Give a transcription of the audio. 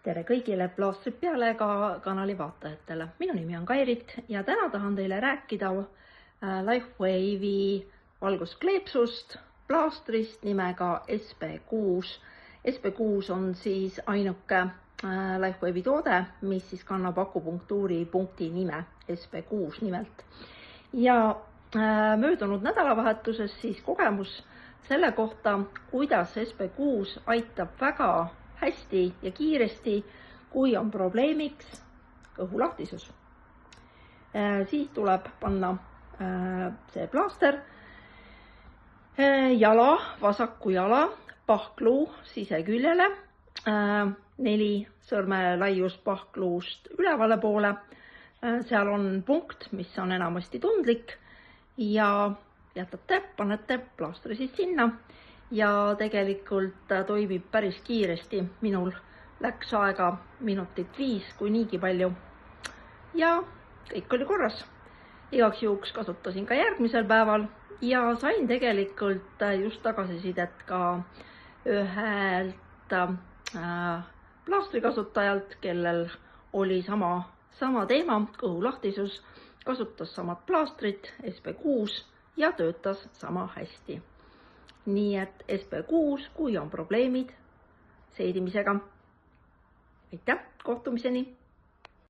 Tere kõigile plaastrid peale ka kanali vaatajatele. Minu nimi on Kairit ja täna tahan teile rääkida LifeWave'i valguskleepsust, plaastrist nimega SP6. SP6 on siis ainuke LifeWave'i toode, mis siis kannab akupunktuuri punkti nime SP6 nimelt. Ja möödunud nädalavahetuses siis kogemus selle kohta, kuidas SP6 aitab väga hästi ja kiiresti, kui on probleemiks kõhulahtisus. Siis tuleb panna see plaaster jala, vasaku jala, pahkluu siseküljele, 4 sõrme laius pahkluust ülevale poole. Seal on punkt, mis on enamasti tundlik ja panete plaastri siis sinna. Ja tegelikult toimib päris kiiresti. Minul läks aega minutit 5, kui niigi palju. Ja kõik oli korras. Igaks juhuks kasutasin ka järgmisel päeval ja sain tegelikult just tagasisidet ka ühelt plaastri kasutajalt, kellel oli sama teema, kõhulahtisus, kasutas samad plaastrit, SP6 ja töötas sama hästi. Nii et SP6, kui on probleemid seedimisega. Aitäh, kohtumiseni!